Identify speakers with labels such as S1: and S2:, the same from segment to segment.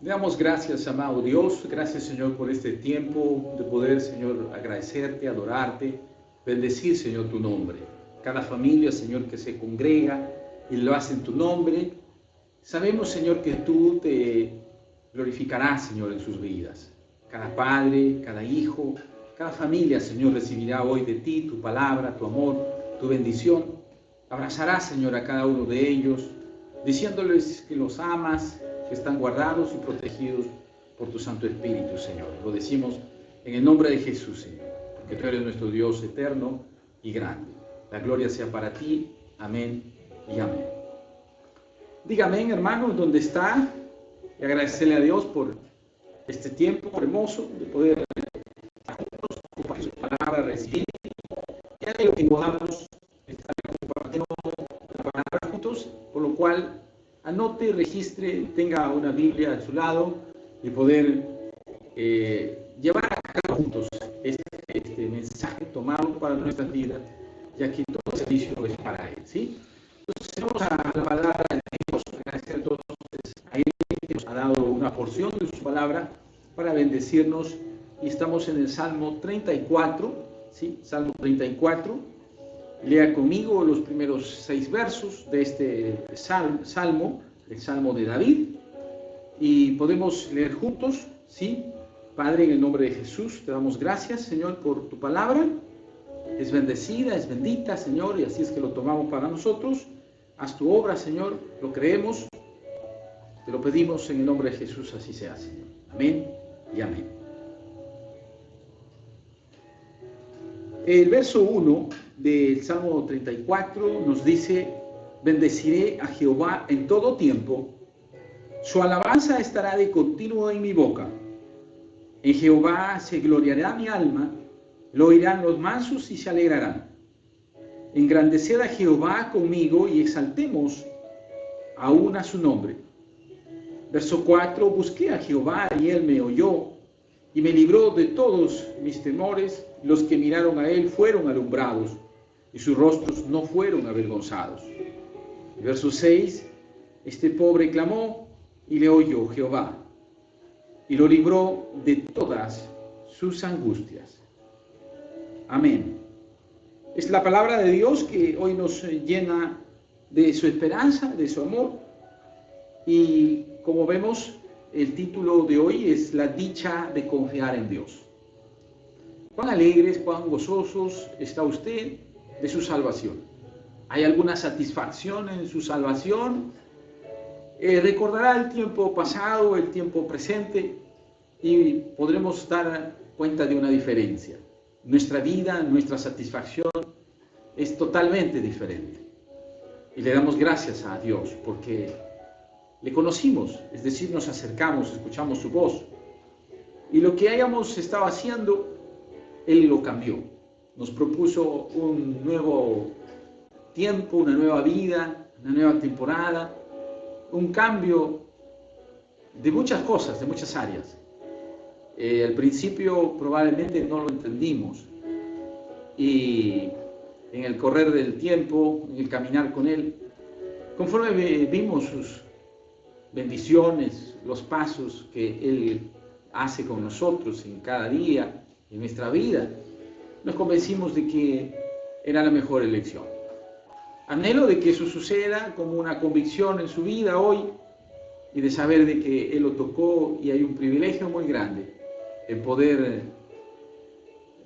S1: Le damos gracias, amado Dios. Gracias, Señor, por este tiempo de poder, Señor, agradecerte, adorarte, bendecir, Señor, tu nombre. Cada familia, Señor, que se congrega y lo hace en tu nombre, sabemos, Señor, que tú te glorificarás, Señor, en sus vidas. Cada padre, cada hijo, cada familia, Señor, recibirá hoy de ti tu palabra, tu amor, tu bendición. Abrazarás, Señor, a cada uno de ellos, diciéndoles que los amas, que están guardados y protegidos por tu Santo Espíritu, Señor. Lo decimos en el nombre de Jesús, Señor, porque tú eres nuestro Dios eterno y grande. La gloria sea para ti. Amén y amén. Dígame, hermano, ¿dónde está? Y agradecerle a Dios por este tiempo hermoso de poder estar juntos, compartir su palabra, recibir. Y a lo que podamos estar compartiendo la palabra juntos, por lo cual anote, registre, tenga una Biblia a su lado y poder llevar a cabo juntos este mensaje, tomarlo para nuestras vidas, ya que todo servicio es para Él, ¿sí? Entonces, vamos a la palabra de Dios, agradecer a todos a Él que nos ha dado una porción de su palabra para bendecirnos, y estamos en el Salmo 34, ¿sí? Salmo 34. Lea conmigo los primeros 6 versos de este salmo, el Salmo de David, y podemos leer juntos, ¿sí? Padre, en el nombre de Jesús, te damos gracias, Señor, por tu palabra. Es bendecida, es bendita, Señor, y así es que lo tomamos para nosotros. Haz tu obra, Señor, lo creemos, te lo pedimos en el nombre de Jesús, así sea, Señor. Amén y amén. El verso 1 del Salmo 34 nos dice: bendeciré a Jehová en todo tiempo, su alabanza estará de continuo en mi boca. En Jehová se gloriará mi alma, lo oirán los mansos y se alegrarán. Engrandeced a Jehová conmigo y exaltemos aún a su nombre. Verso 4: busqué a Jehová y él me oyó y me libró de todos mis temores. Los que miraron a él fueron alumbrados y sus rostros no fueron avergonzados. Verso 6: este pobre clamó y le oyó Jehová y lo libró de todas sus angustias. Amén. Es la palabra de Dios que hoy nos llena de su esperanza, de su amor, y como vemos, el título de hoy es la dicha de confiar en Dios. ¿Cuán alegres, cuán gozosos está usted de su salvación? ¿Hay alguna satisfacción en su salvación? Recordará el tiempo pasado, el tiempo presente, y podremos dar cuenta de una diferencia. Nuestra vida, nuestra satisfacción es totalmente diferente. Y le damos gracias a Dios porque le conocimos, es decir, nos acercamos, escuchamos su voz. Y lo que hayamos estado haciendo, Él lo cambió. Nos propuso un nuevo tiempo, una nueva vida, una nueva temporada, un cambio de muchas cosas, de muchas áreas. Al principio probablemente no lo entendimos, y en el correr del tiempo, en el caminar con Él, conforme vimos sus bendiciones, los pasos que Él hace con nosotros en cada día, en nuestra vida, nos convencimos de que era la mejor elección. Anhelo de que eso suceda como una convicción en su vida hoy, y de saber de que Él lo tocó, y hay un privilegio muy grande en poder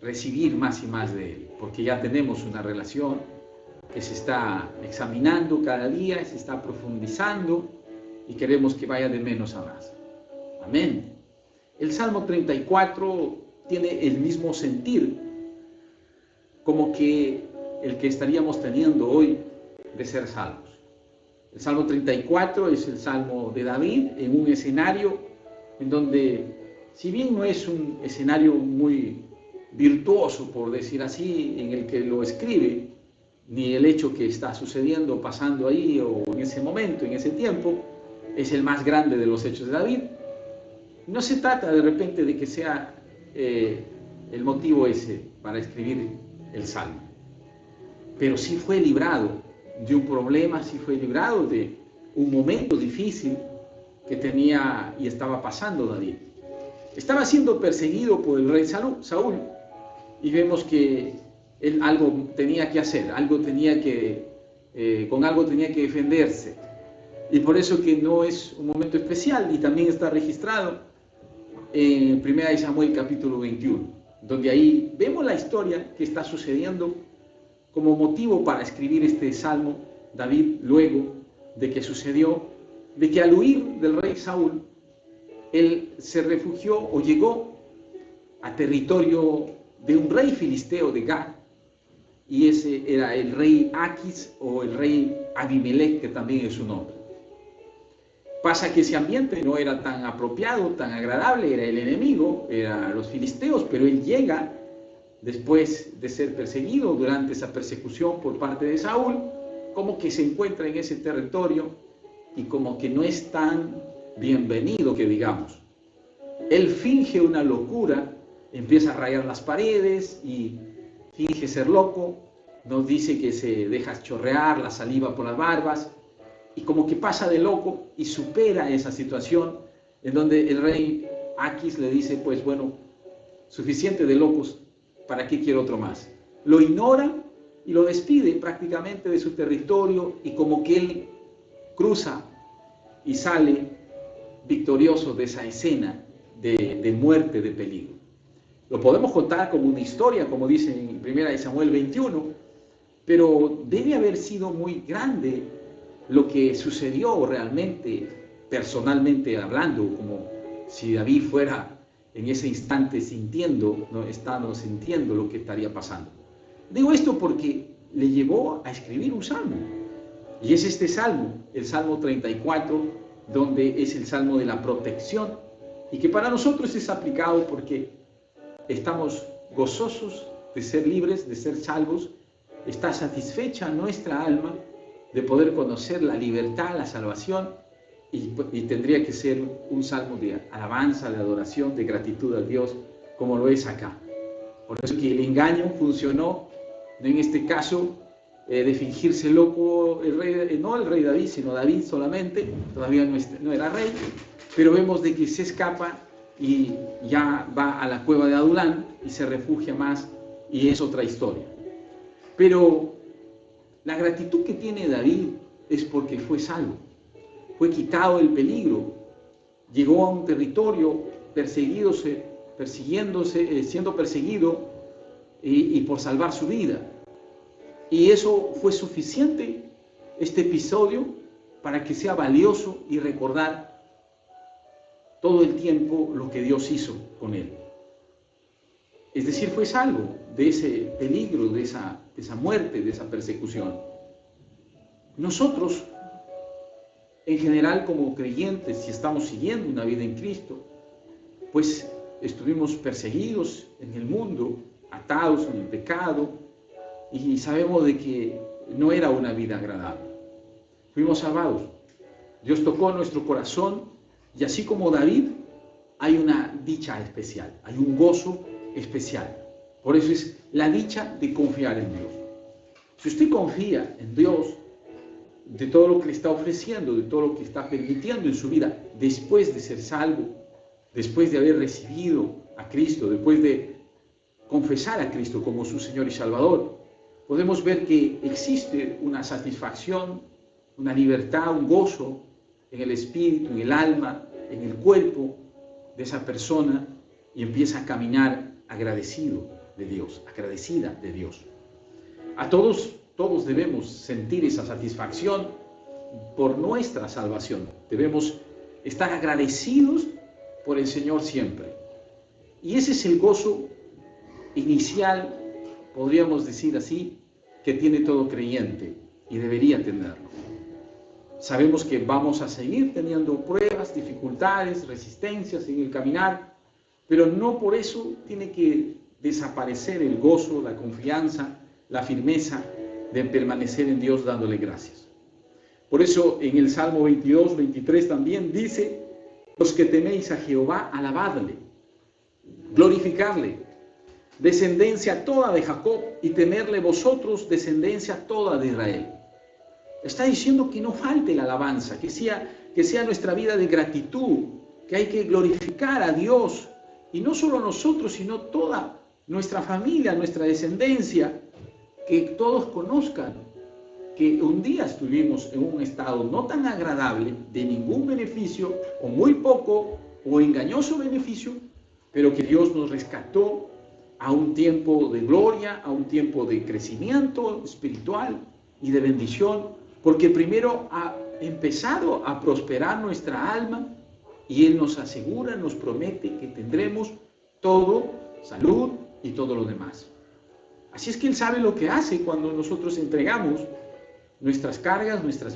S1: recibir más y más de Él, porque ya tenemos una relación que se está examinando cada día, se está profundizando, y queremos que vaya de menos a más. Amén. El Salmo 34 tiene el mismo sentir como que el que estaríamos teniendo hoy de ser salvos. El Salmo 34 es el Salmo de David en un escenario en donde, si bien no es un escenario muy virtuoso, por decir así, en el que lo escribe, ni el hecho que está sucediendo, pasando ahí o en ese momento, en ese tiempo, es el más grande de los hechos de David. No se trata de repente de que sea el motivo ese para escribir el Salmo, pero sí fue librado de un problema, sí fue librado de un momento difícil, que tenía y estaba pasando David. Estaba siendo perseguido por el rey Saúl, y vemos que él algo tenía que hacer, con algo tenía que defenderse. Y por eso que no es un momento especial, y también está registrado en 1 Samuel capítulo 21, donde ahí vemos la historia que está sucediendo como motivo para escribir este salmo. David, luego de que sucedió, de que al huir del rey Saúl, él se refugió o llegó a territorio de un rey filisteo de Gat, y ese era el rey Aquis o el rey Abimelech, que también es su nombre. Pasa que ese ambiente no era tan apropiado, tan agradable, era el enemigo, eran los filisteos, pero él llega después de ser perseguido, durante esa persecución por parte de Saúl, como que se encuentra en ese territorio y como que no es tan bienvenido que digamos. Él finge una locura, empieza a rayar las paredes y finge ser loco, nos dice que se deja chorrear la saliva por las barbas, y como que pasa de loco y supera esa situación, en donde el rey Aquis le dice, pues bueno, suficiente de locos, ¿para qué quiero otro más? Lo ignora y lo despide prácticamente de su territorio, y como que él cruza y sale victorioso de esa escena de muerte, de peligro. Lo podemos contar como una historia, como dice en 1 Samuel 21, pero debe haber sido muy grande lo que sucedió realmente, personalmente hablando, como si David fuera en ese instante sintiendo, ¿no? Estando sintiendo lo que estaría pasando. Digo esto porque le llevó a escribir un salmo, y es este salmo, el Salmo 34, donde es el salmo de la protección, y que para nosotros es aplicado porque estamos gozosos de ser libres, de ser salvos. Está satisfecha nuestra alma de poder conocer la libertad, la salvación, y tendría que ser un salmo de alabanza, de adoración, de gratitud a Dios, como lo es acá. Por eso que el engaño funcionó, no en este caso de fingirse loco, no el rey David, sino David solamente, todavía no era rey, pero vemos de que se escapa y ya va a la cueva de Adulán y se refugia más, y es otra historia. Pero la gratitud que tiene David es porque fue salvo, fue quitado del peligro, llegó a un territorio siendo perseguido y por salvar su vida. Y eso fue suficiente, este episodio, para que sea valioso y recordar todo el tiempo lo que Dios hizo con él. Es decir, fue salvo de ese peligro, de esa muerte, de esa persecución. Nosotros, en general, como creyentes, si estamos siguiendo una vida en Cristo, pues estuvimos perseguidos en el mundo, atados en el pecado, y sabemos de que no era una vida agradable. Fuimos salvados. Dios tocó nuestro corazón, y así como David, hay una dicha especial, hay un gozo especial. Por eso es la dicha de confiar en Dios. Si usted confía en Dios, de todo lo que le está ofreciendo, de todo lo que está permitiendo en su vida, después de ser salvo, después de haber recibido a Cristo, después de confesar a Cristo como su Señor y Salvador, podemos ver que existe una satisfacción, una libertad, un gozo en el espíritu, en el alma, en el cuerpo de esa persona, y empieza a caminar agradecido de Dios, agradecida de Dios. A todos debemos sentir esa satisfacción por nuestra salvación. Debemos estar agradecidos por el Señor siempre. Y ese es el gozo inicial, podríamos decir así, que tiene todo creyente, y debería tenerlo. Sabemos que vamos a seguir teniendo pruebas, dificultades, resistencias en el caminar, pero no por eso tiene que desaparecer el gozo, la confianza, la firmeza de permanecer en Dios dándole gracias. Por eso en el Salmo 22, 23 también dice: los que teméis a Jehová, alabadle, glorificadle, descendencia toda de Jacob, y temerle vosotros, descendencia toda de Israel. Está diciendo que no falte la alabanza, que sea que sea nuestra vida de gratitud, que hay que glorificar a Dios, y no solo nosotros, sino toda nuestra familia, nuestra descendencia, que todos conozcan que un día estuvimos en un estado no tan agradable, de ningún beneficio, o muy poco, o engañoso beneficio, pero que Dios nos rescató a un tiempo de gloria, a un tiempo de crecimiento espiritual y de bendición, porque primero ha empezado a prosperar nuestra alma y Él nos asegura, nos promete que tendremos todo, salud y todo lo demás. Así es que Él sabe lo que hace cuando nosotros entregamos nuestras cargas, nuestra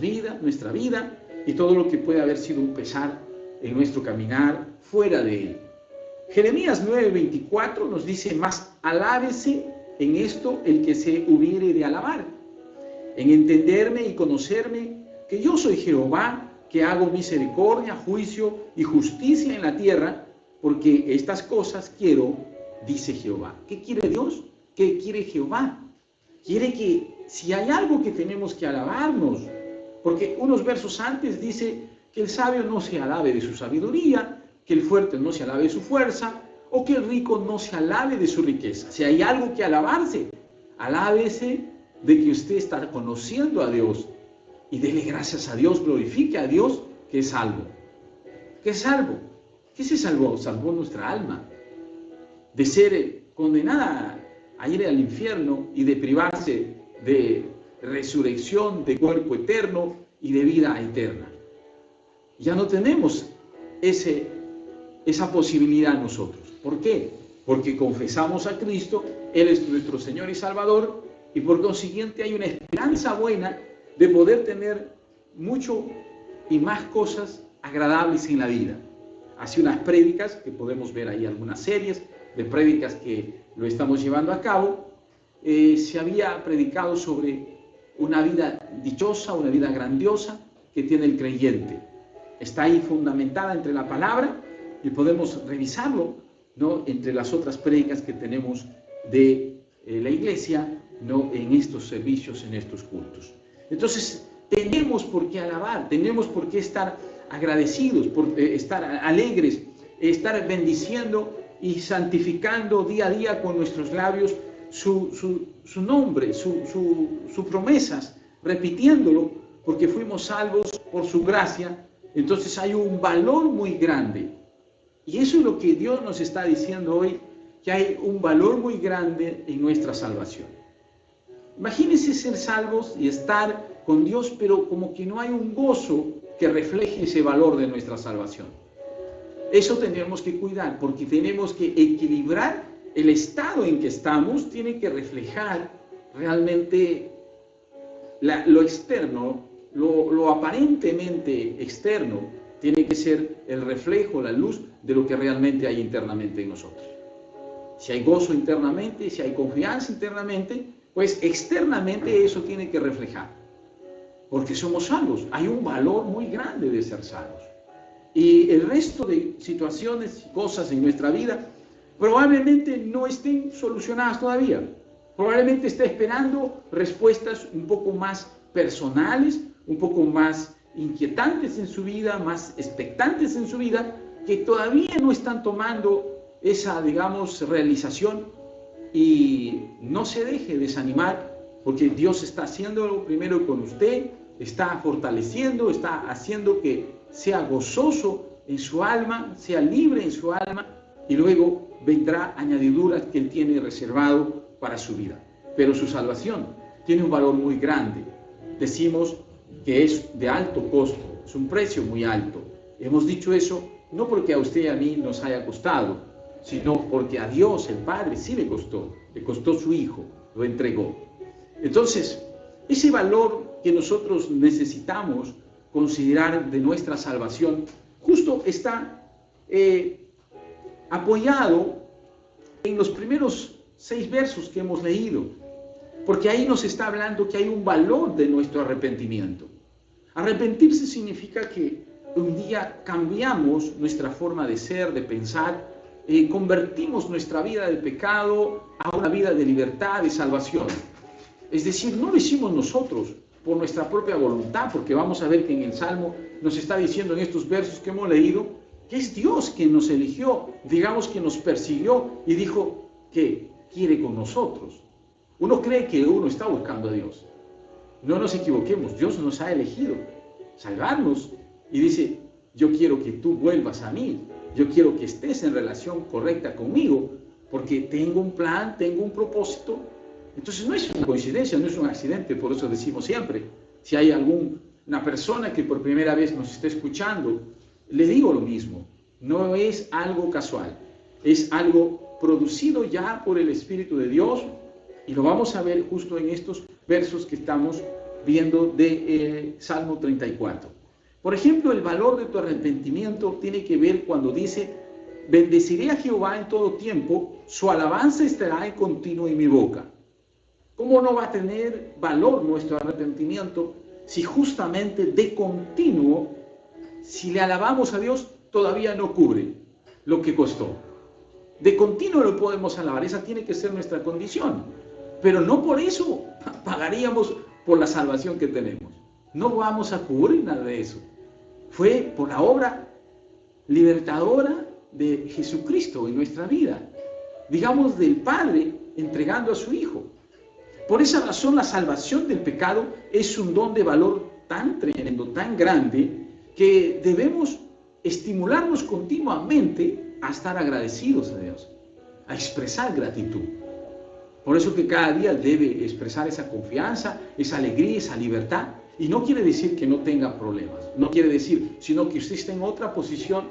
S1: vida y todo lo que puede haber sido un pesar en nuestro caminar fuera de Él. Jeremías 9:24 nos dice: mas alábese en esto el que se hubiere de alabar, en entenderme y conocerme, que yo soy Jehová, que hago misericordia, juicio y justicia en la tierra, porque estas cosas quiero, dice Jehová. ¿Qué quiere Dios? ¿Qué quiere Jehová? Quiere que si hay algo que tenemos que alabarnos, porque unos versos antes dice que el sabio no se alabe de su sabiduría, que el fuerte no se alabe de su fuerza, o que el rico no se alabe de su riqueza. Si hay algo que alabarse, alábese de que usted está conociendo a Dios y dele gracias a Dios, glorifique a Dios que es salvo. ¿Qué es salvo? ¿Qué se salvó? Salvó nuestra alma de ser condenada a ir al infierno y de privarse de resurrección, de cuerpo eterno y de vida eterna. Ya no tenemos esa posibilidad nosotros. ¿Por qué? Porque confesamos a Cristo, Él es nuestro Señor y Salvador, y por consiguiente hay una esperanza buena de poder tener mucho y más cosas agradables en la vida. Hace unas prédicas, que podemos ver ahí algunas series de prédicas que lo estamos llevando a cabo, se había predicado sobre una vida dichosa, una vida grandiosa que tiene el creyente. Está ahí fundamentada entre la palabra y podemos revisarlo, ¿no?, entre las otras prédicas que tenemos de la iglesia, ¿no?, en estos servicios, en estos cultos. Entonces, tenemos por qué alabar, tenemos por qué estar agradecidos, por estar alegres, estar bendiciendo y santificando día a día con nuestros labios su nombre, sus promesas, repitiéndolo, porque fuimos salvos por su gracia. Entonces hay un valor muy grande. Y eso es lo que Dios nos está diciendo hoy, que hay un valor muy grande en nuestra salvación. Imagínense ser salvos y estar con Dios, pero como que no hay un gozo que refleje ese valor de nuestra salvación. Eso tenemos que cuidar, porque tenemos que equilibrar el estado en que estamos, tiene que reflejar realmente lo externo, lo aparentemente externo, tiene que ser el reflejo, la luz de lo que realmente hay internamente en nosotros. Si hay gozo internamente, si hay confianza internamente, pues externamente eso tiene que reflejar, porque somos salvos. Hay un valor muy grande de ser salvos. Y el resto de situaciones y cosas en nuestra vida probablemente no estén solucionadas todavía. Probablemente esté esperando respuestas un poco más personales, un poco más inquietantes en su vida, más expectantes en su vida, que todavía no están tomando esa, digamos, realización. Y no se deje desanimar, porque Dios está haciéndolo primero con usted, está fortaleciendo, está haciendo que sea gozoso en su alma, sea libre en su alma, y luego vendrá añadiduras que Él tiene reservado para su vida. Pero su salvación tiene un valor muy grande. Decimos que es de alto costo, es un precio muy alto. Hemos dicho eso no porque a usted y a mí nos haya costado, sino porque a Dios, el Padre, sí le costó su Hijo, lo entregó. Entonces, ese valor que nosotros necesitamos considerar de nuestra salvación, justo está apoyado en los primeros 6 versos que hemos leído, porque ahí nos está hablando que hay un valor de nuestro arrepentimiento. Arrepentirse significa que un día cambiamos nuestra forma de ser, de pensar, convertimos nuestra vida del pecado a una vida de libertad, de salvación. Es decir, no lo hicimos nosotros por nuestra propia voluntad, porque vamos a ver que en el Salmo nos está diciendo en estos versos que hemos leído, que es Dios quien nos eligió, digamos que nos persiguió y dijo que quiere con nosotros. Uno cree que uno está buscando a Dios. No nos equivoquemos, Dios nos ha elegido salvarnos y dice, yo quiero que tú vuelvas a mí, yo quiero que estés en relación correcta conmigo, porque tengo un plan, tengo un propósito. Entonces no es una coincidencia, no es un accidente, por eso decimos siempre, si hay alguna persona que por primera vez nos está escuchando, le digo lo mismo, no es algo casual, es algo producido ya por el Espíritu de Dios, y lo vamos a ver justo en estos versos que estamos viendo de Salmo 34. Por ejemplo, el valor de tu arrepentimiento tiene que ver cuando dice, bendeciré a Jehová en todo tiempo, su alabanza estará en continuo en mi boca. ¿Cómo no va a tener valor nuestro arrepentimiento si justamente de continuo, si le alabamos a Dios, todavía no cubre lo que costó? De continuo lo podemos alabar, esa tiene que ser nuestra condición, pero no por eso pagaríamos por la salvación que tenemos. No vamos a cubrir nada de eso. Fue por la obra libertadora de Jesucristo en nuestra vida, digamos del Padre entregando a su Hijo. Por esa razón la salvación del pecado es un don de valor tan tremendo, tan grande, que debemos estimularnos continuamente a estar agradecidos a Dios, a expresar gratitud. Por eso que cada día debe expresar esa confianza, esa alegría, esa libertad. Y no quiere decir que no tenga problemas, no quiere decir, sino que usted está en otra posición,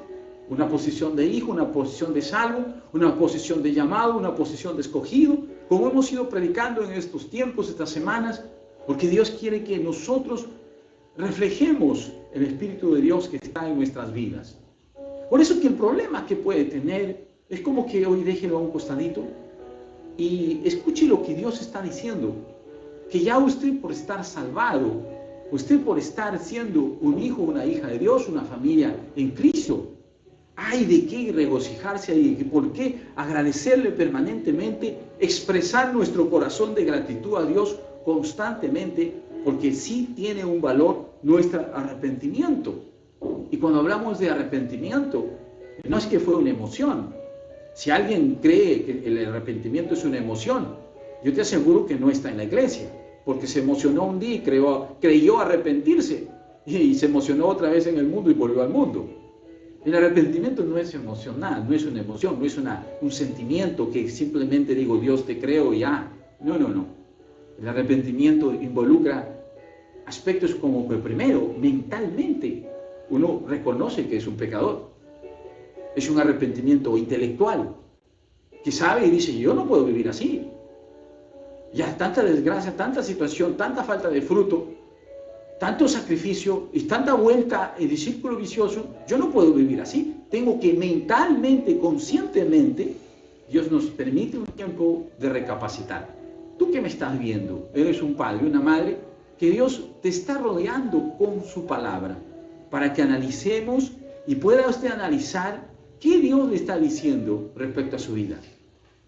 S1: una posición de hijo, una posición de salvo, una posición de llamado, una posición de escogido, como hemos ido predicando en estos tiempos, estas semanas, porque Dios quiere que nosotros reflejemos el Espíritu de Dios que está en nuestras vidas. Por eso que el problema que puede tener es como que hoy déjelo a un costadito y escuche lo que Dios está diciendo, que ya usted por estar salvado, usted por estar siendo un hijo, una hija de Dios, una familia en Cristo, hay de qué regocijarse, hay de por qué agradecerle permanentemente, expresar nuestro corazón de gratitud a Dios constantemente, porque sí tiene un valor nuestro arrepentimiento. Y cuando hablamos de arrepentimiento, no es que fue una emoción. Si alguien cree que el arrepentimiento es una emoción, yo te aseguro que no está en la iglesia, porque se emocionó un día y creyó arrepentirse, y se emocionó otra vez en el mundo y volvió al mundo. El arrepentimiento no es emocional, no es una emoción, no es un sentimiento que simplemente digo, Dios te creo y ya. No. El arrepentimiento involucra aspectos como que primero, mentalmente, uno reconoce que es un pecador. Es un arrepentimiento intelectual, que sabe y dice, yo no puedo vivir así. Ya tanta desgracia, tanta situación, tanta falta de fruto, tanto sacrificio y tanta vuelta en el círculo vicioso, yo no puedo vivir así. Tengo que mentalmente, conscientemente, Dios nos permite un tiempo de recapacitar. Tú que me estás viendo, eres un padre, una madre, que Dios te está rodeando con su palabra, para que analicemos y pueda usted analizar qué Dios le está diciendo respecto a su vida.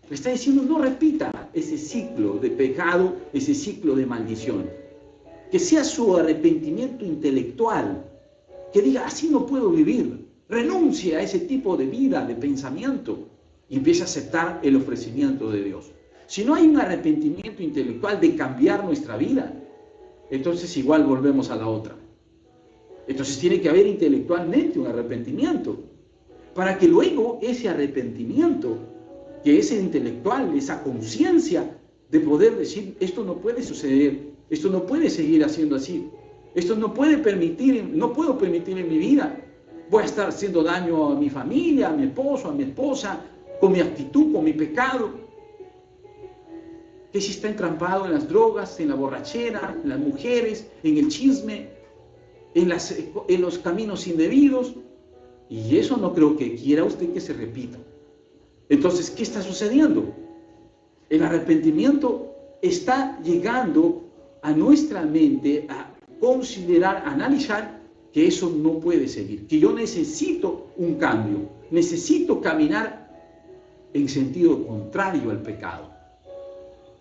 S1: Le está diciendo, no repita ese ciclo de pecado, ese ciclo de maldición. Que sea su arrepentimiento intelectual, que diga, así no puedo vivir. Renuncie a ese tipo de vida, de pensamiento, y empiece a aceptar el ofrecimiento de Dios. Si no hay un arrepentimiento intelectual de cambiar nuestra vida, entonces igual volvemos a la otra. Entonces tiene que haber intelectualmente un arrepentimiento, para que luego ese arrepentimiento, que es el intelectual, esa conciencia de poder decir, esto no puede suceder, esto no puede seguir haciendo así, esto no puedo permitir en mi vida, voy a estar haciendo daño a mi familia, a mi esposo, a mi esposa, con mi actitud, con mi pecado. Que si está entrampado en las drogas, en la borrachera, en las mujeres, en el chisme, en los caminos indebidos, y eso no creo que quiera usted que se repita. Entonces, ¿qué está sucediendo? El arrepentimiento está llegando a nuestra mente a considerar, a analizar que eso no puede seguir, que yo necesito un cambio, necesito caminar en sentido contrario al pecado.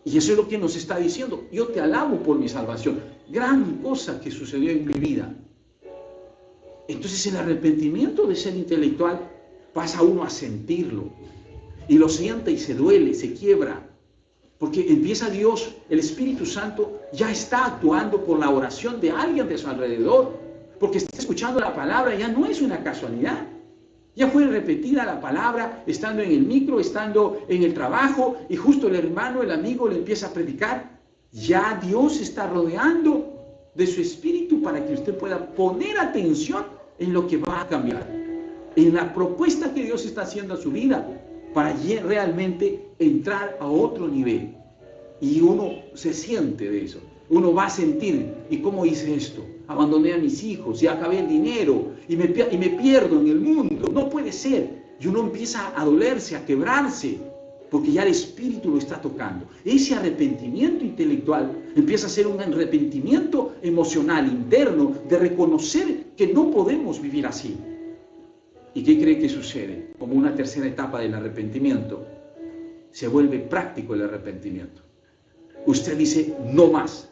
S1: Y eso es lo que nos está diciendo, yo te alabo por mi salvación, gran cosa que sucedió en mi vida. Entonces el arrepentimiento de ser intelectual pasa uno a sentirlo. Y lo siente y se duele, se quiebra. Porque empieza Dios, el Espíritu Santo, ya está actuando por la oración de alguien de su alrededor. Porque está escuchando la palabra, ya no es una casualidad. Ya fue repetida la palabra, estando en el micro, estando en el trabajo, y justo el hermano, el amigo le empieza a predicar. Ya Dios está rodeando de su Espíritu para que usted pueda poner atención en lo que va a cambiar. En la propuesta que Dios está haciendo a su vida, para realmente entrar a otro nivel. Y uno se siente de eso. Uno va a sentir, ¿y cómo hice esto? Abandoné a mis hijos y acabé el dinero y me pierdo en el mundo. No puede ser. Y uno empieza a dolerse, a quebrarse, porque ya el Espíritu lo está tocando. Ese arrepentimiento intelectual empieza a ser un arrepentimiento emocional, interno, de reconocer que no podemos vivir así. ¿Y qué cree que sucede? Como una tercera etapa del arrepentimiento, se vuelve práctico el arrepentimiento. Usted dice, no más,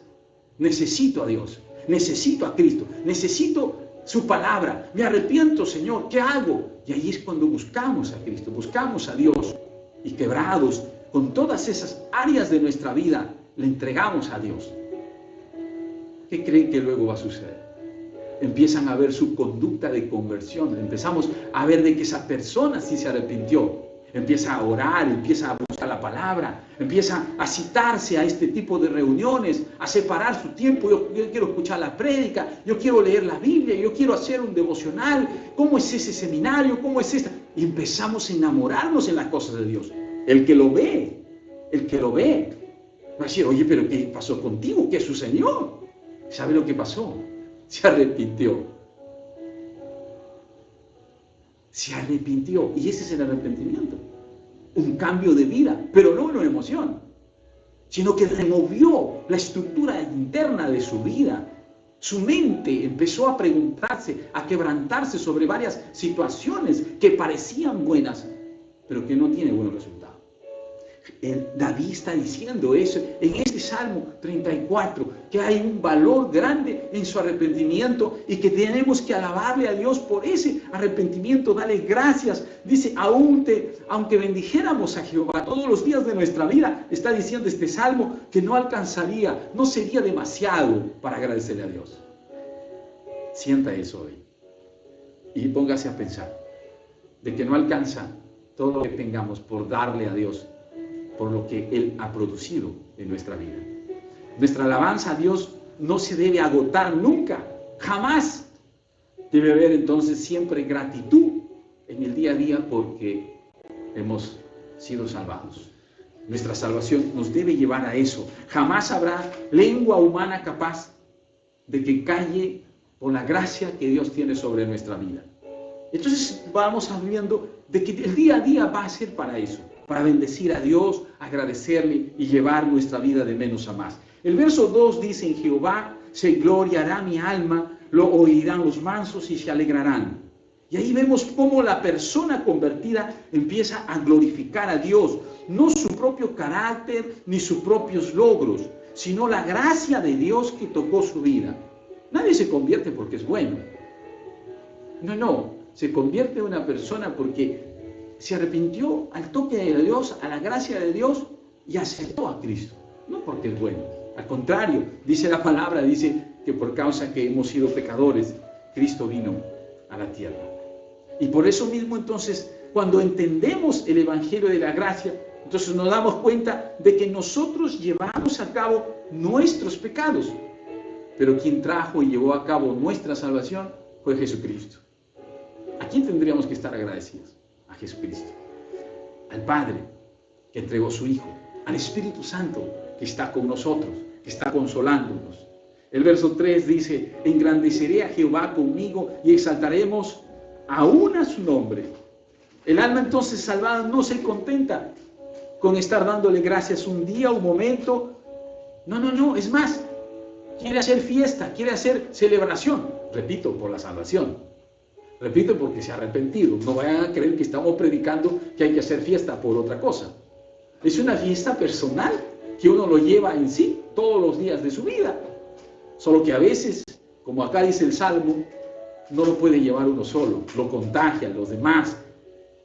S1: necesito a Dios, necesito a Cristo, necesito su palabra, me arrepiento, Señor, ¿qué hago? Y ahí es cuando buscamos a Cristo, buscamos a Dios, y quebrados con todas esas áreas de nuestra vida, le entregamos a Dios. ¿Qué creen que luego va a suceder? Empiezan a ver su conducta de conversión. Empezamos a ver de que esa persona sí se arrepintió. Empieza a orar, empieza a buscar la palabra, empieza a citarse a este tipo de reuniones, a separar su tiempo. Yo quiero escuchar la prédica, yo quiero leer la Biblia, yo quiero hacer un devocional. ¿Cómo es ese seminario? ¿Cómo es esta? Y empezamos a enamorarnos en las cosas de Dios. El que lo ve, va a decir, oye, pero ¿qué pasó contigo? ¿Qué sucedió? ¿Sabe lo que pasó? Se arrepintió. Se arrepintió. Y ese es el arrepentimiento. Un cambio de vida, pero no una emoción, sino que removió la estructura interna de su vida. Su mente empezó a preguntarse, a quebrantarse sobre varias situaciones que parecían buenas, pero que no tienen buenos resultados. David está diciendo eso en este Salmo 34, que hay un valor grande en su arrepentimiento y que tenemos que alabarle a Dios por ese arrepentimiento, darle gracias. Dice, aunque bendijéramos a Jehová todos los días de nuestra vida, está diciendo este Salmo que no alcanzaría, no sería demasiado para agradecerle a Dios. Sienta eso hoy y póngase a pensar de que no alcanza todo lo que tengamos por darle a Dios por lo que Él ha producido en nuestra vida. Nuestra alabanza a Dios no se debe agotar nunca, jamás. Debe haber entonces siempre gratitud en el día a día porque hemos sido salvados. Nuestra salvación nos debe llevar a eso. Jamás habrá lengua humana capaz de que calle por la gracia que Dios tiene sobre nuestra vida. Entonces vamos viendo de que el día a día va a ser para eso, para bendecir a Dios, agradecerle y llevar nuestra vida de menos a más. El verso 2 dice, en Jehová se gloriará mi alma, lo oirán los mansos y se alegrarán. Y ahí vemos cómo la persona convertida empieza a glorificar a Dios, no su propio carácter ni sus propios logros, sino la gracia de Dios que tocó su vida. Nadie se convierte porque es bueno. No, se convierte en una persona porque se arrepintió al toque de Dios, a la gracia de Dios y aceptó a Cristo, no porque es bueno. Al contrario, dice la palabra, dice que por causa que hemos sido pecadores, Cristo vino a la tierra. Y por eso mismo entonces, cuando entendemos el Evangelio de la gracia, entonces nos damos cuenta de que nosotros llevamos a cabo nuestros pecados, pero quien trajo y llevó a cabo nuestra salvación fue Jesucristo. ¿A quién tendríamos que estar agradecidos? A Jesucristo, al Padre que entregó su Hijo, al Espíritu Santo que está con nosotros, que está consolándonos. El verso 3 dice, engrandeceré a Jehová conmigo y exaltaremos aún a su nombre. El alma entonces salvada no se contenta con estar dándole gracias un día, un momento. No, es más, quiere hacer fiesta, quiere hacer celebración, repito, por la salvación. Repito, porque se ha arrepentido. No vayan a creer que estamos predicando que hay que hacer fiesta por otra cosa. Es una fiesta personal que uno lo lleva en sí todos los días de su vida. Solo que a veces, como acá dice el Salmo, no lo puede llevar uno solo, lo contagia a los demás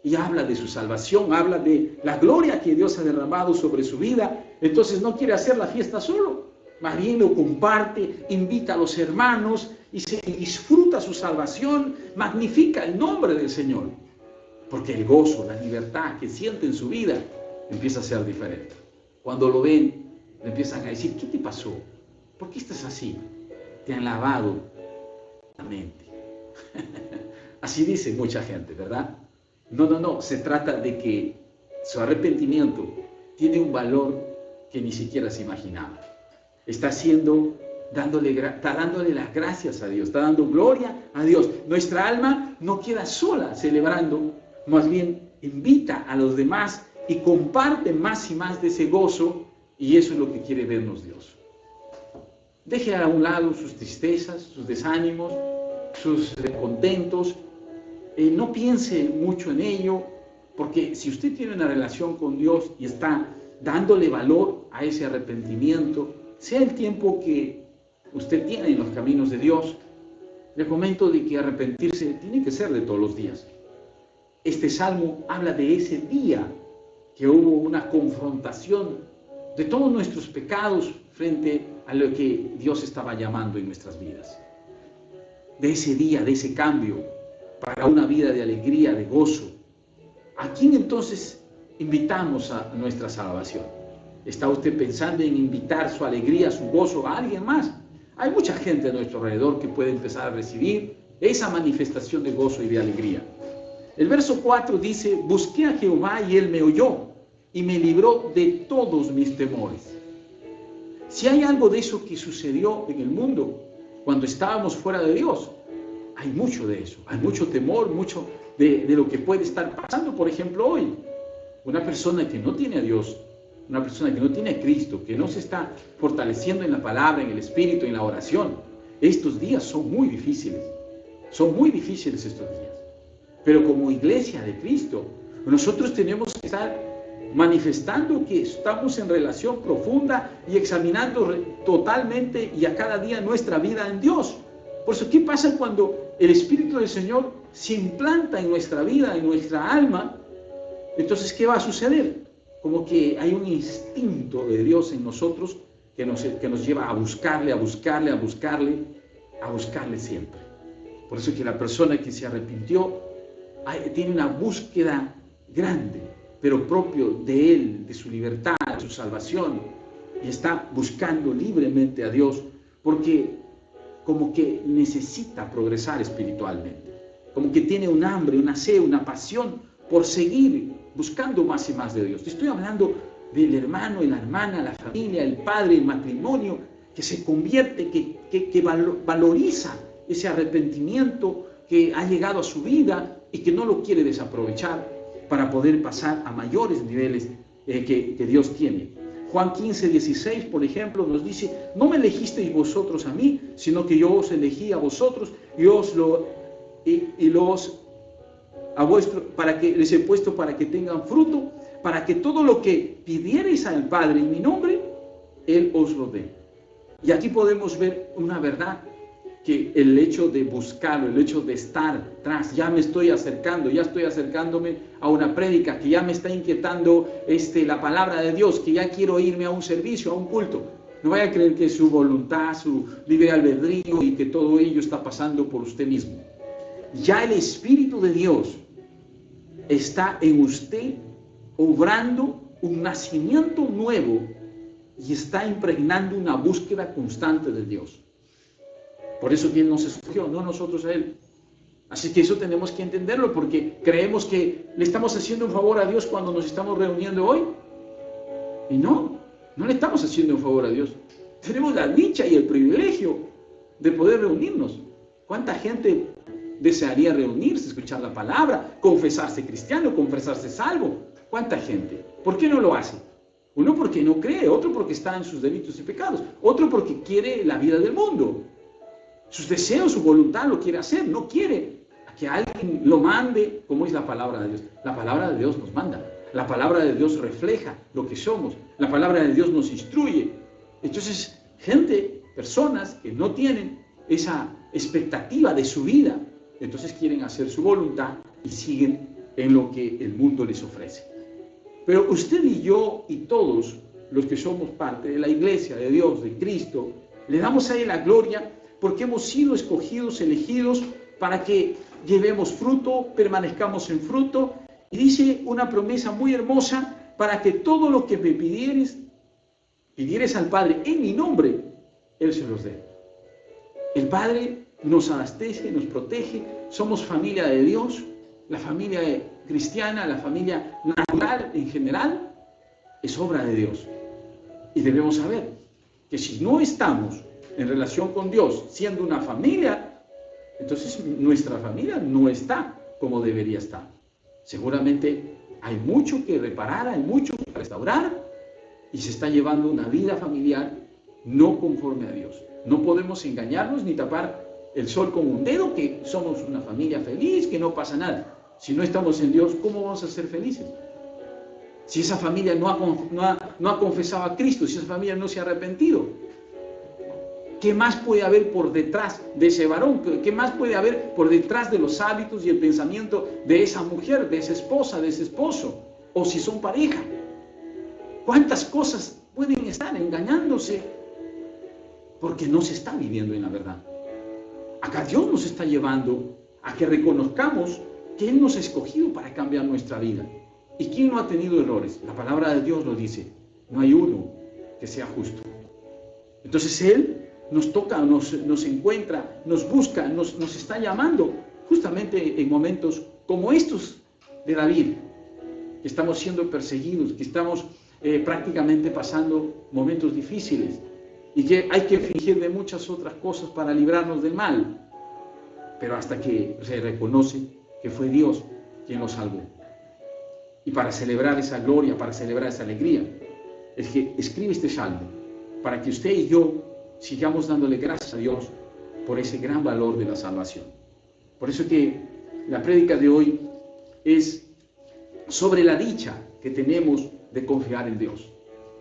S1: y habla de su salvación, habla de la gloria que Dios ha derramado sobre su vida. Entonces no quiere hacer la fiesta solo, más bien lo comparte, invita a los hermanos y se disfruta su salvación, magnifica el nombre del Señor, porque el gozo, la libertad que siente en su vida empieza a ser diferente. Cuando lo ven, le empiezan a decir: ¿qué te pasó? ¿Por qué estás así? Te han lavado la mente. Así dice mucha gente, ¿verdad? No, se trata de que su arrepentimiento tiene un valor que ni siquiera se imaginaba. Está dándole las gracias a Dios, está dando gloria a Dios. Nuestra alma no queda sola celebrando, más bien invita a los demás y comparte más y más de ese gozo, y eso es lo que quiere vernos Dios. Deje a un lado sus tristezas, sus desánimos, sus descontentos. No piense mucho en ello, porque si usted tiene una relación con Dios y está dándole valor a ese arrepentimiento, sea el tiempo que usted tiene en los caminos de Dios, le comento de que arrepentirse tiene que ser de todos los días. Este salmo habla de ese día que hubo una confrontación de todos nuestros pecados frente a lo que Dios estaba llamando en nuestras vidas. De ese día, de ese cambio, para una vida de alegría, de gozo. ¿A quién entonces invitamos a nuestra salvación? ¿Está usted pensando en invitar su alegría, su gozo a alguien más? Hay mucha gente a nuestro alrededor que puede empezar a recibir esa manifestación de gozo y de alegría. El verso 4 dice: busqué a Jehová y él me oyó y me libró de todos mis temores. Si hay algo de eso que sucedió en el mundo cuando estábamos fuera de Dios, hay mucho de eso, hay mucho temor, mucho de lo que puede estar pasando. Por ejemplo, hoy, una persona que no tiene a Dios, una persona que no tiene a Cristo, que no se está fortaleciendo en la palabra, en el Espíritu, en la oración, estos días son muy difíciles estos días. Pero como iglesia de Cristo, nosotros tenemos que estar manifestando que estamos en relación profunda y examinando totalmente y a cada día nuestra vida en Dios. Por eso, ¿qué pasa cuando el Espíritu del Señor se implanta en nuestra vida, en nuestra alma? Entonces, ¿qué va a suceder? Como que hay un instinto de Dios en nosotros que nos lleva a buscarle siempre. Por eso que la persona que se arrepintió tiene una búsqueda grande, pero propio de él, de su libertad, de su salvación, y está buscando libremente a Dios, porque como que necesita progresar espiritualmente, como que tiene un hambre, una sed, una pasión por seguir buscando más y más de Dios. Estoy hablando del hermano, la hermana, la familia, el padre, el matrimonio, que se convierte, que valoriza ese arrepentimiento que ha llegado a su vida y que no lo quiere desaprovechar para poder pasar a mayores niveles que Dios tiene. Juan 15:16, por ejemplo, nos dice: no me elegisteis vosotros a mí, sino que yo os elegí a vosotros para que les he puesto para que tengan fruto, para que todo lo que pidiereis al Padre en mi nombre, Él os lo dé. Y aquí podemos ver una verdad, que el hecho de buscarlo, el hecho de estar tras, ya me estoy acercando, ya estoy acercándome a una prédica, que ya me está inquietando la palabra de Dios, que ya quiero irme a un servicio, a un culto. No vaya a creer que es su voluntad, su libre albedrío y que todo ello está pasando por usted mismo. Ya el Espíritu de Dios está en usted, obrando un nacimiento nuevo y está impregnando una búsqueda constante de Dios. Por eso que Él nos escogió, no nosotros a Él. Así que eso tenemos que entenderlo, porque creemos que le estamos haciendo un favor a Dios cuando nos estamos reuniendo hoy. Y no le estamos haciendo un favor a Dios. Tenemos la dicha y el privilegio de poder reunirnos. ¿Cuánta gente desearía reunirse, escuchar la palabra, confesarse cristiano, confesarse salvo? ¿Cuánta gente? ¿Por qué no lo hace? Uno porque no cree, otro porque está en sus delitos y pecados, otro porque quiere la vida del mundo. Sus deseos, su voluntad lo quiere hacer, no quiere que alguien lo mande, como es la palabra de Dios. La palabra de Dios nos manda, la palabra de Dios refleja lo que somos, la palabra de Dios nos instruye. Entonces, gente personas que no tienen esa expectativa de su vida, entonces quieren hacer su voluntad y siguen en lo que el mundo les ofrece. Pero usted y yo y todos los que somos parte de la iglesia de Dios, de Cristo, le damos a Él la gloria porque hemos sido escogidos, elegidos para que llevemos fruto, permanezcamos en fruto. Y dice una promesa muy hermosa, para que todo lo que me pidieres al Padre en mi nombre, Él se los dé. El Padre nos abastece, nos protege, somos familia de Dios, la familia cristiana, la familia natural en general, es obra de Dios. Y debemos saber que si no estamos en relación con Dios, siendo una familia, entonces nuestra familia no está como debería estar. Seguramente hay mucho que reparar, hay mucho que restaurar, y se está llevando una vida familiar no conforme a Dios. No podemos engañarnos ni tapar el sol con un dedo, que somos una familia feliz, que no pasa nada. Si no estamos en Dios, ¿cómo vamos a ser felices? Si esa familia no ha confesado a Cristo, si esa familia no se ha arrepentido, ¿qué más puede haber por detrás de ese varón? ¿Qué más puede haber por detrás de los hábitos y el pensamiento de esa mujer, de esa esposa, de ese esposo? O si son pareja. ¿Cuántas cosas pueden estar engañándose? Porque no se está viviendo en la verdad. Acá Dios nos está llevando a que reconozcamos que Él nos ha escogido para cambiar nuestra vida. ¿Y quién no ha tenido errores? La palabra de Dios lo dice. No hay uno que sea justo. Entonces Él nos toca, nos encuentra, nos busca, nos está llamando justamente en momentos como estos de David, que estamos siendo perseguidos, que estamos prácticamente pasando momentos difíciles y que hay que fingir de muchas otras cosas para librarnos del mal, pero hasta que se reconoce que fue Dios quien nos salvó. Y para celebrar esa gloria, para celebrar esa alegría, es que escribe este salmo, para que usted y yo sigamos dándole gracias a Dios por ese gran valor de la salvación. Por eso que la prédica de hoy es sobre la dicha que tenemos de confiar en Dios.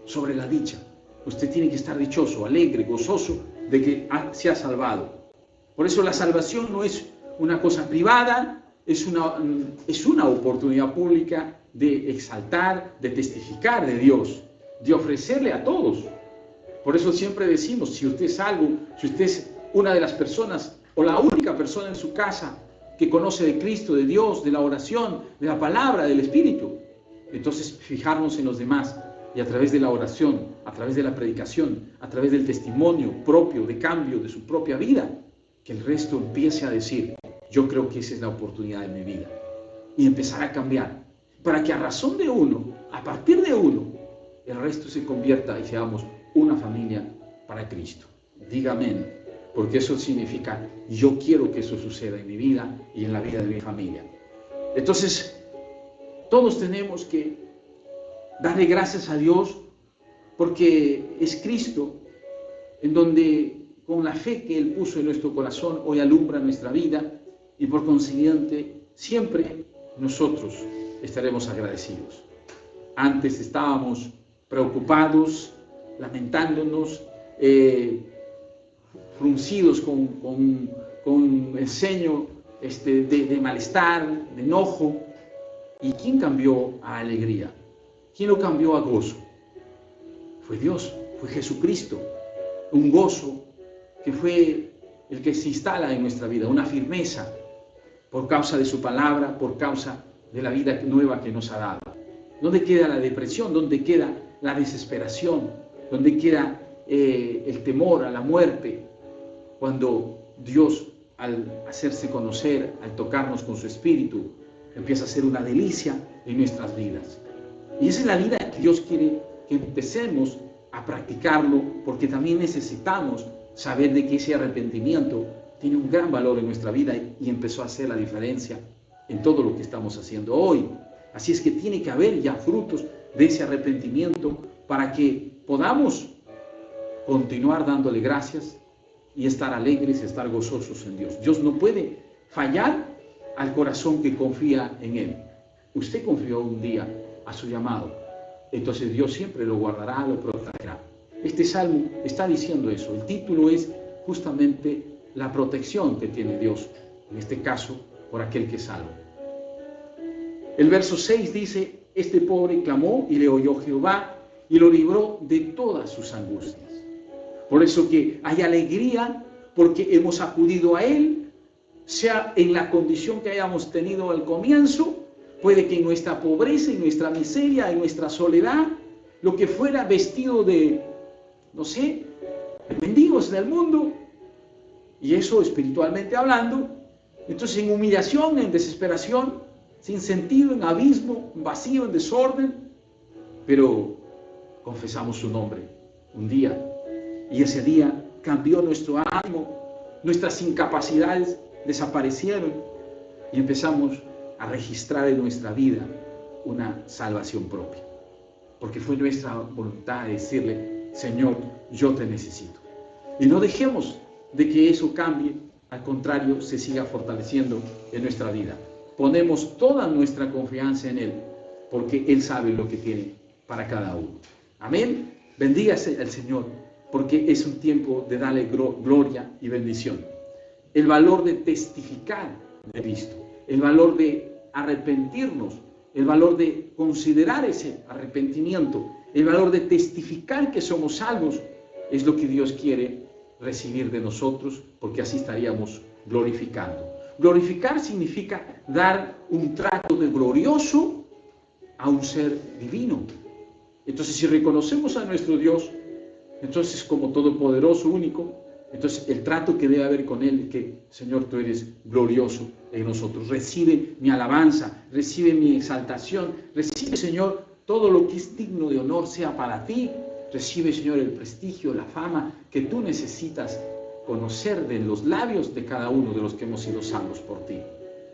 S1: Sobre la dicha. Usted tiene que estar dichoso, alegre, gozoso de que se ha salvado. Por eso la salvación no es una cosa privada, es una oportunidad pública de exaltar, de testificar de Dios, de ofrecerle a todos. Por eso siempre decimos, si usted es algo, si usted es una de las personas o la única persona en su casa que conoce de Cristo, de Dios, de la oración, de la palabra, del Espíritu, entonces fijarnos en los demás y a través de la oración, a través de la predicación, a través del testimonio propio, de cambio de su propia vida, que el resto empiece a decir, yo creo que esa es la oportunidad de mi vida, y empezar a cambiar, para que a razón de uno, a partir de uno, el resto se convierta y seamos una familia para Cristo. Diga amén, porque eso significa, yo quiero que eso suceda en mi vida y en la vida de mi familia. Entonces, todos tenemos que darle gracias a Dios porque es Cristo en donde con la fe que Él puso en nuestro corazón hoy alumbra nuestra vida y por consiguiente siempre nosotros estaremos agradecidos. Antes estábamos preocupados, lamentándonos, fruncidos con el ceño de malestar, de enojo. ¿Y quién cambió a alegría? ¿Quién lo cambió a gozo? Fue Dios, fue Jesucristo. Un gozo que fue el que se instala en nuestra vida, una firmeza por causa de su palabra, por causa de la vida nueva que nos ha dado. ¿Dónde queda la depresión? ¿Dónde queda la desesperación? ¿Dónde queda el temor a la muerte? Cuando Dios, al hacerse conocer, al tocarnos con su Espíritu, empieza a ser una delicia en nuestras vidas. Y esa es la vida que Dios quiere que empecemos a practicarlo, porque también necesitamos saber de que ese arrepentimiento tiene un gran valor en nuestra vida y empezó a hacer la diferencia en todo lo que estamos haciendo hoy. Así es que tiene que haber ya frutos de ese arrepentimiento para que podamos continuar dándole gracias y estar alegres y estar gozosos en Dios. Dios no puede fallar al corazón que confía en Él. Usted confió un día a su llamado, entonces Dios siempre lo guardará, lo protegerá. Este salmo está diciendo eso. El título es justamente la protección que tiene Dios, en este caso, por aquel que salva. El verso 6 dice, este pobre clamó y le oyó Jehová y lo libró de todas sus angustias. Por eso que hay alegría porque hemos acudido a Él, sea en la condición que hayamos tenido al comienzo, puede que en nuestra pobreza, en nuestra miseria, en nuestra soledad, lo que fuera vestido de, no sé, mendigos del mundo, y eso espiritualmente hablando, entonces en humillación, en desesperación, sin sentido, en abismo, en vacío, en desorden, pero confesamos su nombre un día, y ese día cambió nuestro ánimo, nuestras incapacidades desaparecieron y empezamos a registrar en nuestra vida una salvación propia, porque fue nuestra voluntad de decirle, Señor, yo te necesito. Y no dejemos de que eso cambie, al contrario, se siga fortaleciendo en nuestra vida. Ponemos toda nuestra confianza en Él, porque Él sabe lo que tiene para cada uno. Amén. Bendígase al Señor, porque es un tiempo de darle gloria y bendición. El valor de testificar de Cristo, el valor de arrepentirnos, el valor de considerar ese arrepentimiento, el valor de testificar que somos salvos, es lo que Dios quiere recibir de nosotros, porque así estaríamos glorificando. Glorificar significa dar un trato de glorioso a un ser divino. Entonces, si reconocemos a nuestro Dios, entonces como todopoderoso, único, entonces el trato que debe haber con Él es que, Señor, tú eres glorioso en nosotros. Recibe mi alabanza, recibe mi exaltación, recibe, Señor, todo lo que es digno de honor sea para ti. Recibe, Señor, el prestigio, la fama que tú necesitas conocer de los labios de cada uno de los que hemos sido salvos por ti.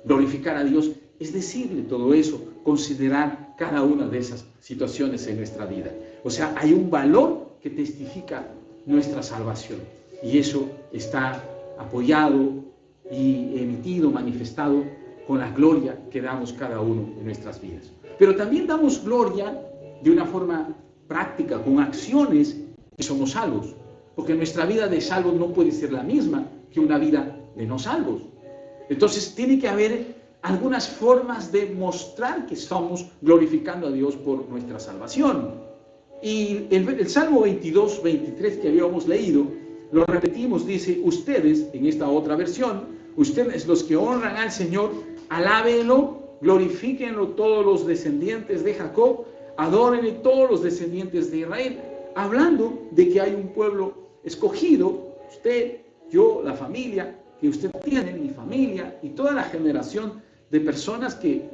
S1: Glorificar a Dios es decirle todo eso, considerar cada una de esas situaciones en nuestra vida. O sea, hay un valor que testifica nuestra salvación. Y eso está apoyado y emitido, manifestado con la gloria que damos cada uno en nuestras vidas. Pero también damos gloria de una forma práctica, con acciones que somos salvos. Porque nuestra vida de salvos no puede ser la misma que una vida de no salvos. Entonces tiene que haber algunas formas de mostrar que estamos glorificando a Dios por nuestra salvación. Y el Salmo 22, 23 que habíamos leído, lo repetimos, dice, ustedes, en esta otra versión, ustedes los que honran al Señor, alábenlo, glorifíquenlo todos los descendientes de Jacob, adórenle todos los descendientes de Israel, hablando de que hay un pueblo escogido, usted, yo, la familia que usted tiene, mi familia y toda la generación de personas que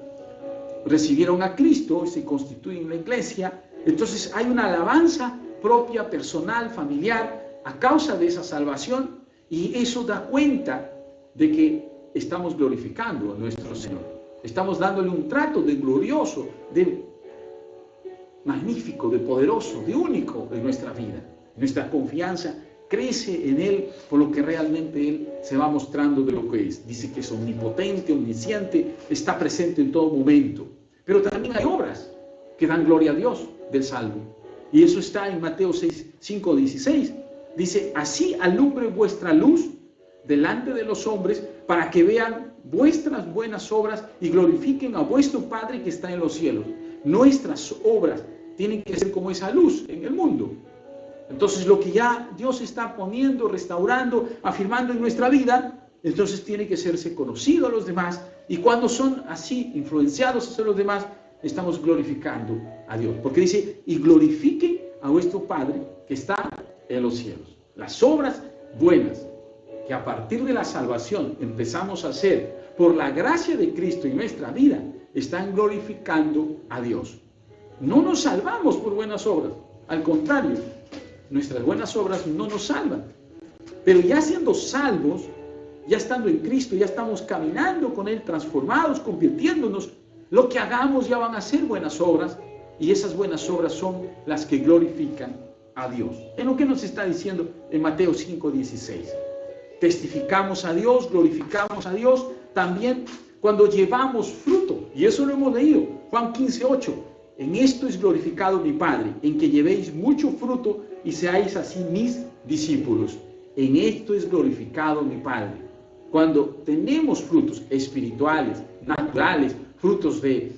S1: recibieron a Cristo y se constituyen la iglesia. Entonces hay una alabanza propia, personal, familiar, a causa de esa salvación, y eso da cuenta de que estamos glorificando a nuestro Señor. Estamos dándole un trato de glorioso, de magnífico, de poderoso, de único en nuestra vida. Nuestra confianza crece en Él por lo que realmente Él se va mostrando de lo que es. Dice que es omnipotente, omnisciente, está presente en todo momento. Pero también hay obras que dan gloria a Dios del salvo. Y eso está en Mateo 5, 16. Dice, así alumbre vuestra luz delante de los hombres para que vean vuestras buenas obras y glorifiquen a vuestro Padre que está en los cielos. Nuestras obras tienen que ser como esa luz en el mundo. Entonces lo que ya Dios está poniendo, restaurando, afirmando en nuestra vida, entonces tiene que hacerse conocido a los demás, y cuando son así influenciados hacia los demás, estamos glorificando a Dios. Porque dice, y glorifiquen a vuestro Padre que está en los cielos. Las obras buenas que a partir de la salvación empezamos a hacer por la gracia de Cristo en nuestra vida, están glorificando a Dios. No nos salvamos por buenas obras, al contrario, nuestras buenas obras no nos salvan. Pero ya siendo salvos, ya estando en Cristo, ya estamos caminando con Él, transformados, convirtiéndonos, lo que hagamos ya van a ser buenas obras, y esas buenas obras son las que glorifican a Dios. Es lo que nos está diciendo en Mateo 5, 16. Testificamos a Dios, glorificamos a Dios también cuando llevamos fruto. Y eso lo hemos leído. Juan 15, 8. en esto es glorificado mi Padre, en que llevéis mucho fruto y seáis así mis discípulos. En esto es glorificado mi Padre. Cuando tenemos frutos espirituales, naturales, frutos de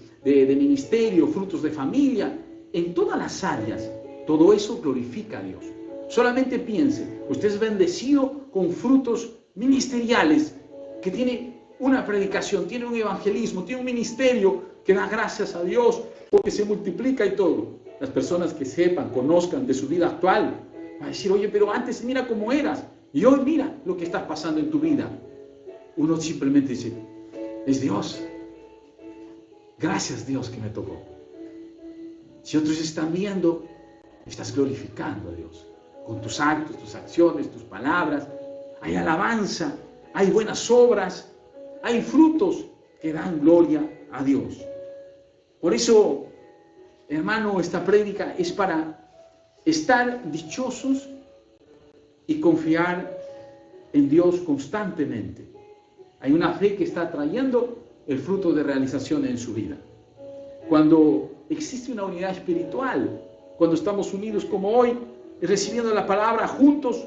S1: ministerio, frutos de familia, en todas las áreas, todo eso glorifica a Dios. Solamente piense, usted es bendecido con frutos ministeriales, que tiene una predicación, tiene un evangelismo, tiene un ministerio que da gracias a Dios porque se multiplica y todo. Las personas que sepan, conozcan de su vida actual, van a decir, oye, pero antes mira cómo eras y hoy mira lo que está pasando en tu vida. Uno simplemente dice, es Dios. Gracias Dios que me tocó. Si otros están viendo, estás glorificando a Dios con tus actos, tus acciones, tus palabras. Hay alabanza, hay buenas obras, hay frutos que dan gloria a Dios. Por eso, hermano, esta prédica es para estar dichosos y confiar en Dios constantemente. Hay una fe que está trayendo el fruto de realización en su vida. Cuando existe una unidad espiritual, cuando estamos unidos como hoy, recibiendo la palabra juntos,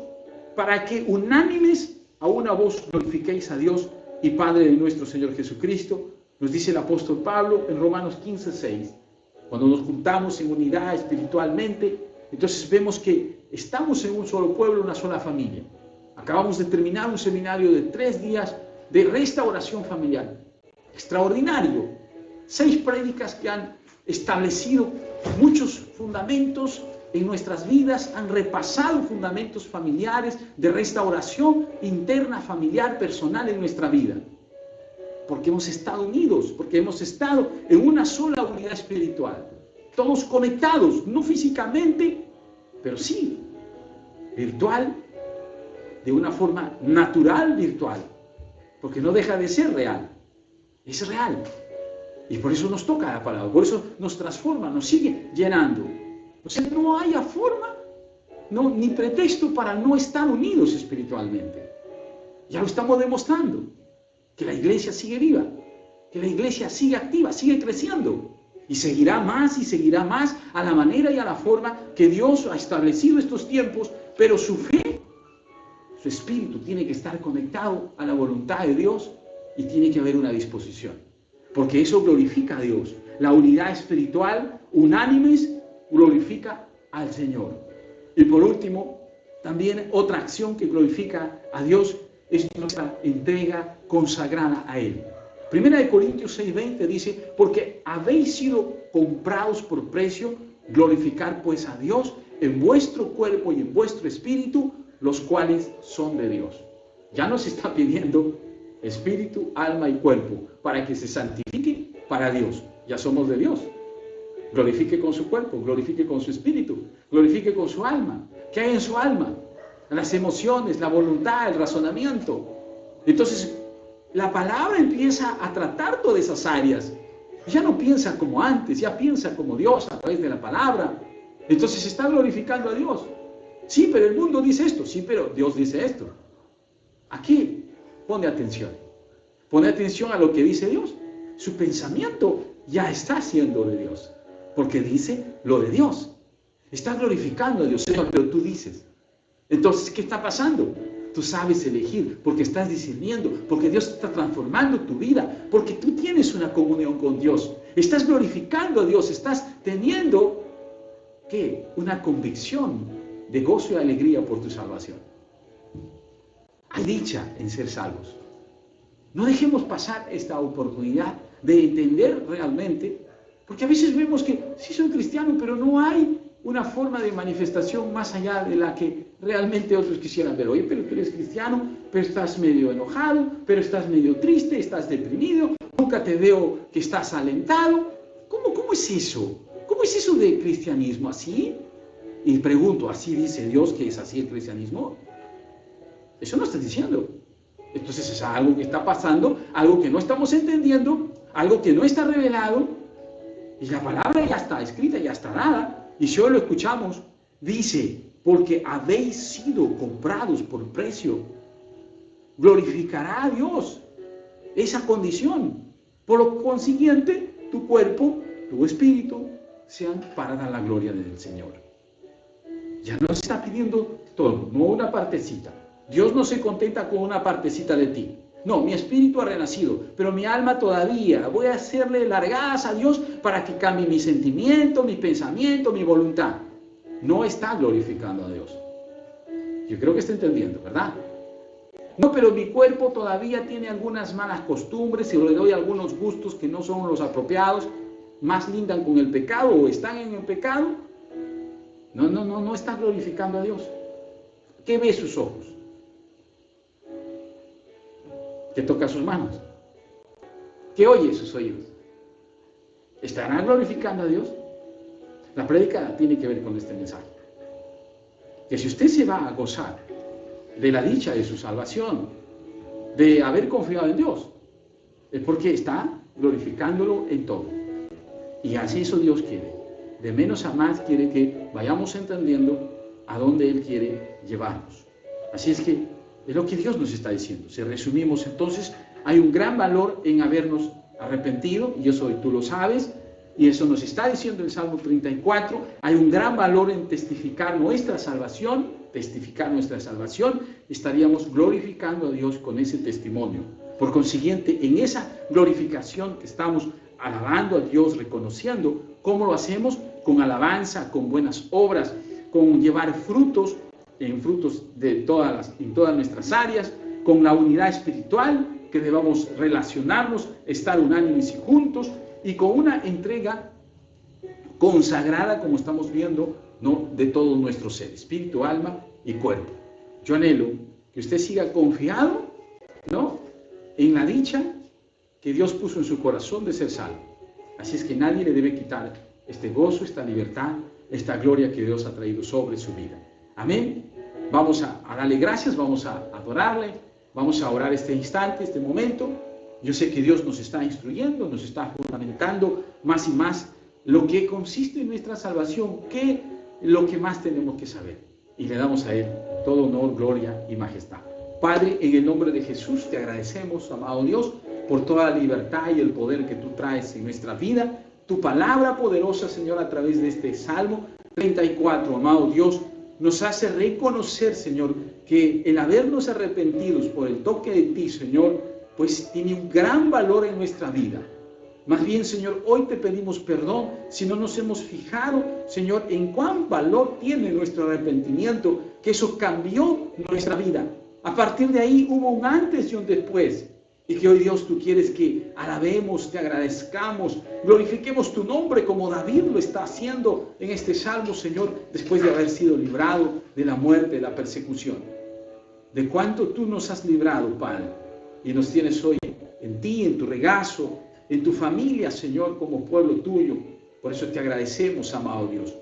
S1: para que unánimes a una voz glorifiquéis a Dios y Padre de nuestro Señor Jesucristo, nos dice el apóstol Pablo en Romanos 15:6. Cuando nos juntamos en unidad espiritualmente, entonces vemos que estamos en un solo pueblo, una sola familia. Acabamos de terminar un seminario de 3 días de restauración familiar. Extraordinario. 6 prédicas que han establecido muchos fundamentos en nuestras vidas, han repasado fundamentos familiares de restauración interna, familiar, personal en nuestra vida. Porque hemos estado unidos, porque hemos estado en una sola unidad espiritual. Todos conectados, no físicamente, pero sí, virtual, de una forma natural virtual. Porque no deja de ser real, es real. Y por eso nos toca la palabra, por eso nos transforma, nos sigue llenando. O sea, no haya forma, no, ni pretexto para no estar unidos espiritualmente. Ya lo estamos demostrando, que la iglesia sigue viva, que la iglesia sigue activa, sigue creciendo. Y seguirá más a la manera y a la forma que Dios ha establecido estos tiempos, pero su fe, su espíritu tiene que estar conectado a la voluntad de Dios y tiene que haber una disposición. Porque eso glorifica a Dios. La unidad espiritual, unánimes, glorifica al Señor. Y por último, también otra acción que glorifica a Dios es nuestra entrega consagrada a Él. Primera de Corintios 6:20 dice, porque habéis sido comprados por precio, glorificar pues a Dios en vuestro cuerpo y en vuestro espíritu, los cuales son de Dios. Ya nos está pidiendo espíritu, alma y cuerpo para que se santifique para Dios. Ya somos de Dios. Glorifique con su cuerpo, glorifique con su espíritu, glorifique con su alma. ¿Qué hay en su alma? Las emociones, la voluntad, el razonamiento. Entonces, la palabra empieza a tratar todas esas áreas. Ya no piensa como antes, ya piensa como Dios a través de la palabra. Entonces está glorificando a Dios. Sí, pero el mundo dice esto. Sí, pero Dios dice esto. Aquí, pone atención. Pone atención a lo que dice Dios. Su pensamiento ya está siendo de Dios. Porque dice lo de Dios. Está glorificando a Dios. Señor, pero tú dices. Entonces, ¿qué está pasando? Tú sabes elegir, porque estás discerniendo, porque Dios está transformando tu vida, porque tú tienes una comunión con Dios. Estás glorificando a Dios, estás teniendo, ¿qué? Una convicción de gozo y alegría por tu salvación. Hay dicha en ser salvos. No dejemos pasar esta oportunidad de entender realmente, porque a veces vemos que sí soy cristiano, pero no hay una forma de manifestación más allá de la que realmente otros quisieran ver. Oye, pero tú eres cristiano, pero estás medio enojado, pero estás medio triste, estás deprimido, nunca te veo que estás alentado. ¿Cómo es eso? ¿Cómo es eso de cristianismo? ¿Así? Y pregunto, ¿así dice Dios que es así el cristianismo? Eso no está diciendo. Entonces es algo que está pasando, algo que no estamos entendiendo, algo que no está revelado, y la palabra ya está escrita, ya está dada. Y si hoy lo escuchamos, dice, porque habéis sido comprados por precio, glorificará a Dios esa condición. Por lo consiguiente, tu cuerpo, tu espíritu, sean para dar la gloria del Señor. Ya no se está pidiendo todo, no una partecita. Dios no se contenta con una partecita de ti. No, mi espíritu ha renacido, pero mi alma todavía. Voy a hacerle largadas a Dios para que cambie mi sentimiento, mi pensamiento, mi voluntad. No está glorificando a Dios. Yo creo que está entendiendo, ¿verdad? No, pero mi cuerpo todavía tiene algunas malas costumbres y le doy algunos gustos que no son los apropiados, más lindan con el pecado o están en el pecado. No está glorificando a Dios. ¿Qué ve sus ojos? ¿Qué toca sus manos? ¿Qué oye sus oídos? ¿Estarán glorificando a Dios? La prédica tiene que ver con este mensaje. Que si usted se va a gozar de la dicha de su salvación, de haber confiado en Dios, es porque está glorificándolo en todo. Y así eso Dios quiere. De menos a más quiere que vayamos entendiendo a dónde Él quiere llevarnos. Así es que es lo que Dios nos está diciendo. Si resumimos entonces, hay un gran valor en habernos arrepentido, y eso tú lo sabes, y eso nos está diciendo el Salmo 34. Hay un gran valor en testificar nuestra salvación. Estaríamos glorificando a Dios con ese testimonio. Por consiguiente, en esa glorificación que estamos alabando a Dios, reconociendo, ¿cómo lo hacemos? Con alabanza, con buenas obras, con llevar frutos, en frutos en todas nuestras áreas, con la unidad espiritual, que debamos relacionarnos, estar unánimes y juntos, y con una entrega consagrada, como estamos viendo, ¿no?, de todo nuestro ser, espíritu, alma y cuerpo. Yo anhelo que usted siga confiado, ¿no?, en la dicha que Dios puso en su corazón de ser salvo. Así es que nadie le debe quitar este gozo, esta libertad, esta gloria que Dios ha traído sobre su vida. Amén. Vamos a darle gracias, vamos a adorarle, vamos a orar este instante, este momento. Yo sé que Dios nos está instruyendo, nos está fundamentando más y más lo que consiste en nuestra salvación, que lo que más tenemos que saber. Y le damos a Él todo honor, gloria y majestad. Padre, en el nombre de Jesús te agradecemos, amado Dios, por toda la libertad y el poder que tú traes en nuestra vida. Tu palabra poderosa, Señor, a través de este Salmo 34, amado Dios, nos hace reconocer, Señor, que el habernos arrepentidos por el toque de ti, Señor, pues tiene un gran valor en nuestra vida. Más bien, Señor, hoy te pedimos perdón si no nos hemos fijado, Señor, en cuán valor tiene nuestro arrepentimiento, que eso cambió nuestra vida. A partir de ahí hubo un antes y un después. Y que hoy, Dios, tú quieres que alabemos, te agradezcamos, glorifiquemos tu nombre como David lo está haciendo en este salmo, Señor, después de haber sido librado de la muerte, de la persecución. De cuánto tú nos has librado, Padre, y nos tienes hoy en ti, en tu regazo, en tu familia, Señor, como pueblo tuyo. Por eso te agradecemos, amado Dios.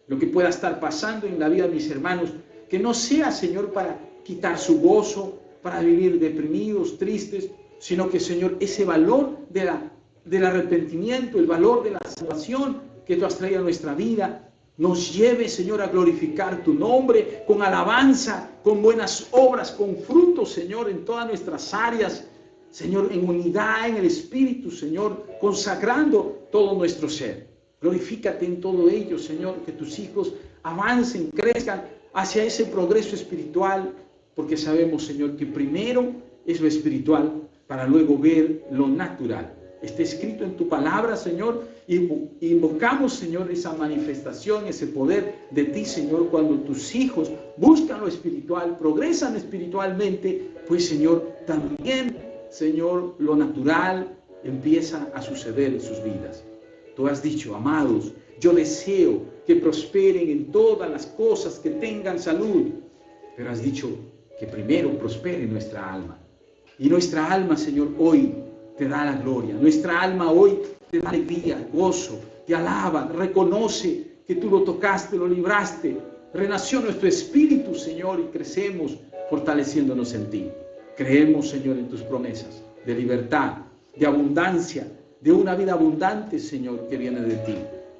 S1: Lo que pueda estar pasando en la vida de mis hermanos, que no sea, Señor, para quitar su gozo, para vivir deprimidos, tristes, sino que, Señor, ese valor del arrepentimiento, el valor de la salvación que tú has traído a nuestra vida, nos lleve, Señor, a glorificar tu nombre con alabanza, con buenas obras, con frutos, Señor, en todas nuestras áreas, Señor, en unidad, en el Espíritu, Señor, consagrando todo nuestro ser. Glorifícate en todo ello, Señor, que tus hijos avancen, crezcan hacia ese progreso espiritual, porque sabemos, Señor, que primero es lo espiritual para luego ver lo natural. Está escrito en tu palabra, Señor, y invocamos, Señor, esa manifestación, ese poder de ti, Señor, cuando tus hijos buscan lo espiritual, progresan espiritualmente, pues, Señor, también, Señor, lo natural empieza a suceder en sus vidas. Tú has dicho, amados, yo deseo que prosperen en todas las cosas, que tengan salud, pero has dicho que primero prospere nuestra alma. Y nuestra alma, Señor, hoy te da la gloria. Nuestra alma hoy te da alegría, gozo, te alaba, reconoce que tú lo tocaste, lo libraste. Renació nuestro espíritu, Señor, y crecemos fortaleciéndonos en ti. Creemos, Señor, en tus promesas de libertad, de abundancia, de una vida abundante, Señor, que viene de ti.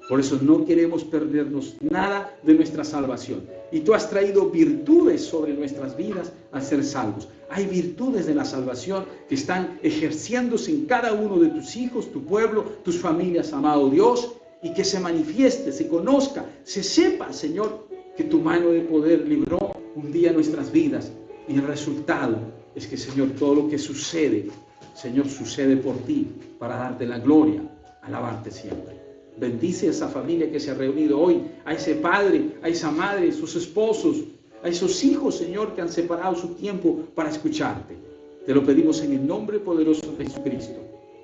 S1: Por eso no queremos perdernos nada de nuestra salvación. Y tú has traído virtudes sobre nuestras vidas al ser salvos. Hay virtudes de la salvación que están ejerciéndose en cada uno de tus hijos, tu pueblo, tus familias, amado Dios. y que se manifieste, se conozca, se sepa, Señor, que tu mano de poder libró un día nuestras vidas y el resultado es que, Señor, todo lo que sucede, Señor, sucede por ti para darte la gloria, alabarte siempre. Bendice a esa familia que se ha reunido hoy, a ese padre, a esa madre, sus esposos, a esos hijos, Señor, que han separado su tiempo para escucharte. Te lo pedimos en el nombre poderoso de Jesucristo.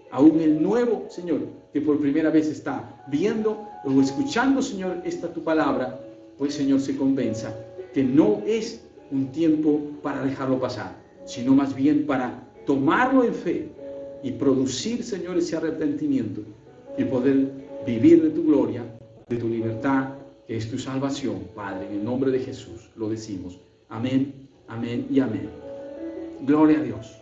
S1: Aún el nuevo, Señor, que por primera vez está viendo o escuchando, Señor, esta tu palabra, pues, Señor, se convenza que no es un tiempo para dejarlo pasar, sino más bien para tomarlo en fe y producir, Señor, ese arrepentimiento y poder vivir de tu gloria, de tu libertad, que es tu salvación, Padre. En el nombre de Jesús lo decimos. Amén, amén y amén. Gloria a Dios.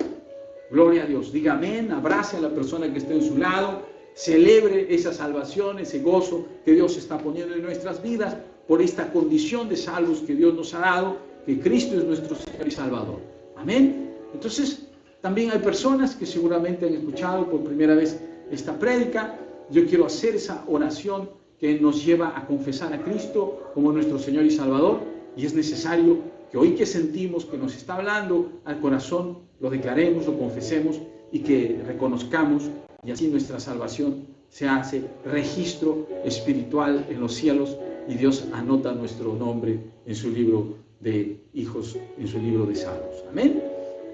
S1: Gloria a Dios. Diga amén, abrace a la persona que esté en su lado, celebre esa salvación, ese gozo que Dios está poniendo en nuestras vidas por esta condición de salvos que Dios nos ha dado, que Cristo es nuestro Señor y Salvador. Amén. Entonces, también hay personas que seguramente han escuchado por primera vez esta prédica. Yo quiero hacer esa oración que nos lleva a confesar a Cristo como nuestro Señor y Salvador, y es necesario que hoy que sentimos que nos está hablando al corazón, lo declaremos, lo confesemos y que reconozcamos, y así nuestra salvación se hace registro espiritual en los cielos y Dios anota nuestro nombre en su libro de hijos, en su libro de salvos. Amén.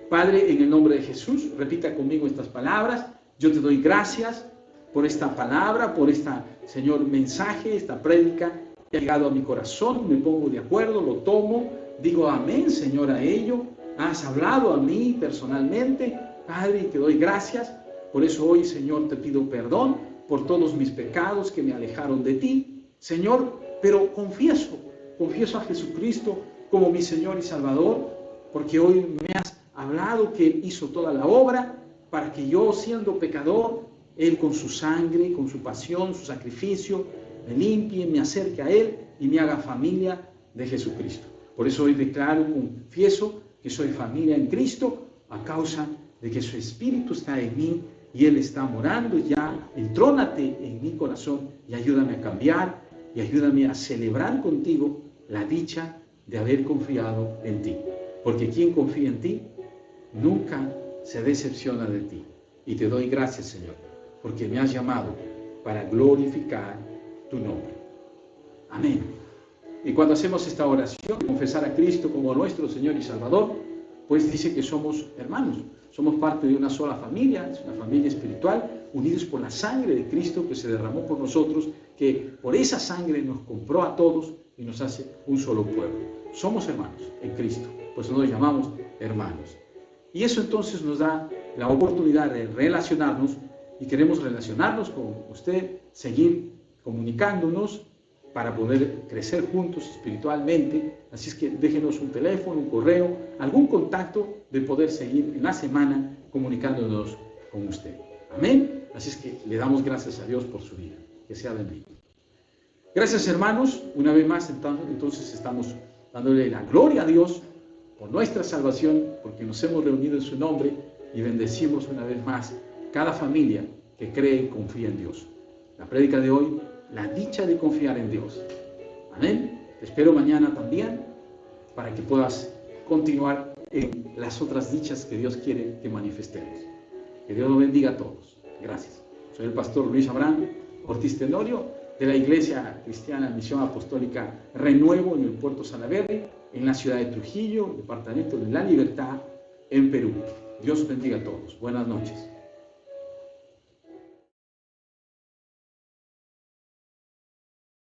S1: Padre, en el nombre de Jesús, repita conmigo estas palabras. Yo te doy gracias por esta palabra, por esta, Señor, mensaje, esta prédica que ha llegado a mi corazón. Me pongo de acuerdo, lo tomo, digo amén, Señor, a ello. Has hablado a mí personalmente, Padre, y te doy gracias. Por eso hoy, Señor, te pido perdón por todos mis pecados que me alejaron de ti, Señor, pero confieso a Jesucristo como mi Señor y Salvador, porque hoy me has hablado que Él hizo toda la obra para que yo, siendo pecador, Él con su sangre, con su pasión, su sacrificio, me limpie, me acerque a Él y me haga familia de Jesucristo. Por eso hoy declaro, confieso que soy familia en Cristo a causa de que su Espíritu está en mí y Él está morando ya. Entrónate en mi corazón y ayúdame a cambiar y ayúdame a celebrar contigo la dicha de haber confiado en ti. Porque quien confía en ti nunca se decepciona de ti. Y te doy gracias, Señor, porque me has llamado para glorificar tu nombre. Amén. Y cuando hacemos esta oración, confesar a Cristo como nuestro Señor y Salvador, pues dice que somos hermanos, somos parte de una sola familia, es una familia espiritual, unidos por la sangre de Cristo que se derramó por nosotros, que por esa sangre nos compró a todos y nos hace un solo pueblo. Somos hermanos en Cristo, pues nos llamamos hermanos. Y eso entonces nos da la oportunidad de relacionarnos, y queremos relacionarnos con usted, seguir comunicándonos para poder crecer juntos espiritualmente. Así es que déjenos un teléfono, un correo, algún contacto de poder seguir en la semana comunicándonos con usted. Amén. Así es que le damos gracias a Dios por su vida. Que sea bendito. Gracias, hermanos. Una vez más, entonces estamos dándole la gloria a Dios por nuestra salvación, porque nos hemos reunido en su nombre y bendecimos una vez más cada familia que cree y confía en Dios. La prédica de hoy, la dicha de confiar en Dios. Amén. Te espero mañana también para que puedas continuar en las otras dichas que Dios quiere que manifestemos. Que Dios los bendiga a todos. Gracias. Soy el pastor Luis Abraham Ortiz Tenorio de la Iglesia Cristiana Misión Apostólica Renuevo en el Puerto Salaverry, en la ciudad de Trujillo, departamento de La Libertad, en Perú. Dios bendiga a todos. Buenas noches.